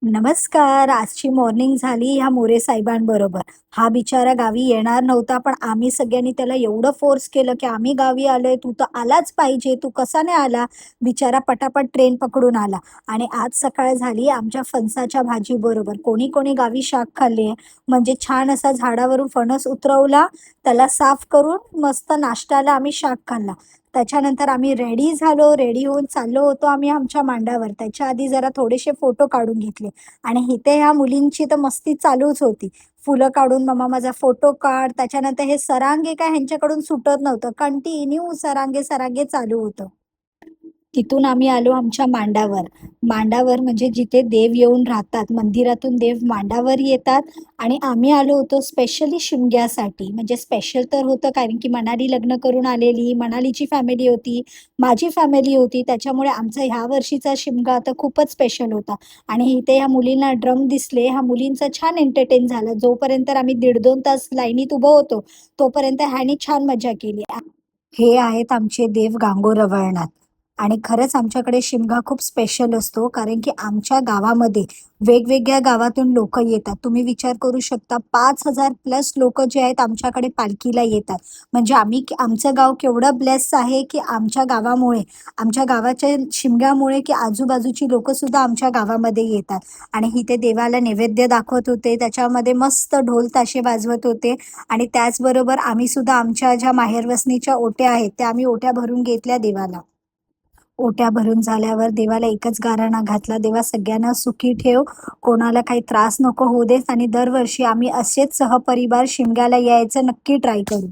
नमस्कार. आजची मॉर्निंग झाली ह्या मोरे साहेबांबरोबर. हा बिचारा गावी येणार नव्हता, पण आम्ही सगळ्यांनी त्याला एवढं फोर्स केलं, की "आम्ही गावी आलोय, तू तर आलाच पाहिजे. तू कसा नाही आला?" बिचारा पटापट ट्रेन पकडून आला आणि आज सकाळ झाली आमच्या फणसाच्या भाजीबरोबर. कोणी कोणी गावी शाक खाल्ली आहे. म्हणजे छान असा झाडावरून फणस उतरवला, त्याला साफ करून मस्त नाश्त्याला आम्ही शाक खाल्ला. त्याच्यानंतर आम्ही रेडी झालो. रेडी होऊन चाललो होतो आम्ही आमच्या मांडावर. त्याच्या आधी जरा थोडेसे फोटो काढून घेतले. आणि इथे ह्या मुलींची तर मस्ती चालूच होती. फुलं काढून "मम्मा माझा फोटो काढ." त्याच्यानंतर हे सरांगे काय ह्यांच्याकडून सुटत नव्हतं. कंटिन्यू सरांगे, सरांगे चालू होतं. तिथून आम्ही आलो आमच्या मांडावर. मांडावर म्हणजे जिथे देव येऊन राहतात. मंदिरातून देव मांडावर येतात आणि आम्ही आलो होतो स्पेशली शिमग्यासाठी. म्हणजे स्पेशल तर होतं कारण की मनाली लग्न करून आलेली, मनालीची फॅमिली होती, माझी फॅमिली होती. त्याच्यामुळे आमचा ह्या वर्षीचा शिमगा आता खूपच स्पेशल होता. आणि इथे ह्या मुलींना ड्रम दिसले. ह्या मुलींचं छान एंटरटेन झालं. जोपर्यंत आम्ही 1.5-2 तास लाईनीत उभं होतो, तोपर्यंत ह्यानी छान मजा केली. हे आहेत आमचे देव गांगोरवळणात. आणि खरंच आमच्याकडे शिमगा खूप स्पेशल असतो कारण की आमच्या गावामध्ये वेगवेगळ्या गावातून लोक येतात. तुम्ही विचार करू शकता 5,000 प्लस लोक जे आहेत आमच्याकडे पालखीला येतात. म्हणजे आमचं गाव केवढं ब्लेस आहे की आमच्या गावामुळे, आमच्या गावाच्या शिमग्यामुळे की आजूबाजूची लोक सुद्धा आमच्या गावामध्ये येतात. आणि इथे देवाला नैवेद्य दाखवत होते, त्याच्यामध्ये मस्त ढोल ताशे वाजवत होते. आणि त्याचबरोबर आम्ही सुद्धा आमच्या ज्या माहेरवसनीच्या ओट्या आहेत, त्या आम्ही ओट्या भरून घेतल्या देवाला. ओट्या भरून झाल्यावर देवाला एकच गाराणा घातला, "देवा सगळ्यांना सुखी ठेव, कोणाला काही त्रास नको होऊ देस आणि दरवर्षी आम्ही असेच सहपरिवार शिमग्याला यायचं नक्की ट्राय करू."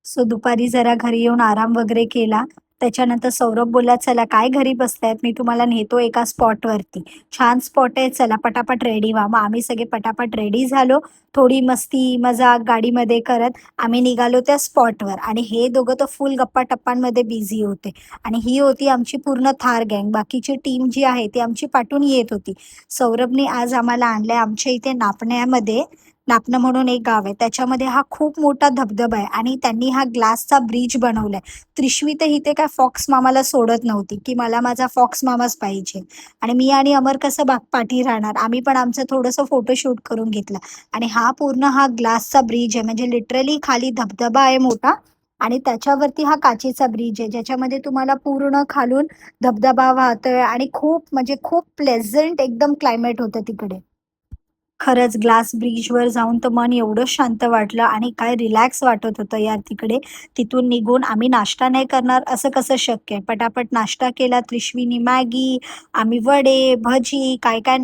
सो दुपारी जरा घरी येऊन आराम वगैरे केला. त्याच्यानंतर सौरभ बोलला, "चला काय घरी बसतायत, मी तुम्हाला नेतो एका स्पॉटवरती. छान स्पॉट आहे, चला पटापट रेडी व्हा." मग आम्ही सगळे पटापट रेडी झालो. थोडी मस्ती, मजाक गाडीमध्ये करत आम्ही निघालो त्या स्पॉटवर आणि हे दोघं तर फुल गप्पा-टप्पांमध्ये बिझी होते. आणि ही होती आमची पूर्ण थार गँग. बाकीची टीम जी आहे ती आमची पाठून येत होती. सौरभने आज आम्हाला आणलंय आमच्या इथे नापण्यामध्ये. नापणं म्हणून एक गाव आहे. त्याच्यामध्ये हा खूप मोठा धबधबा आहे आणि त्यांनी हा ग्लासचा ब्रिज बनवलाय. त्रिशवी तर इथे काय फॉक्स मामाला सोडत नव्हती, की मला माझा फॉक्स मामाच पाहिजे. आणि मी आणि अमर कसं पाठी राहणार. आम्ही पण आमचं थोडंसं फोटोशूट करून घेतला. आणि हा पूर्ण हा ग्लासचा ब्रिज आहे. म्हणजे लिटरली खाली धबधबा आहे मोठा आणि त्याच्यावरती हा काचेचा ब्रिज आहे, ज्याच्यामध्ये तुम्हाला पूर्ण खालून धबधबा वाहतोय आणि खूप म्हणजे खूप प्लेझंट एकदम क्लायमेट होतं तिकडे. खरंच ग्लास ब्रिजवर जाऊन तर मन एवढं शांत वाटलं आणि काय रिलॅक्स वाटत होतं यार तिकडे. तिथून निघून आम्ही नाश्ता नाही करणार असं कसं शक्य आहे. पटापट नाश्ता केला. त्रिशवीनी मॅगी, आम्ही वडे, भजी काय काय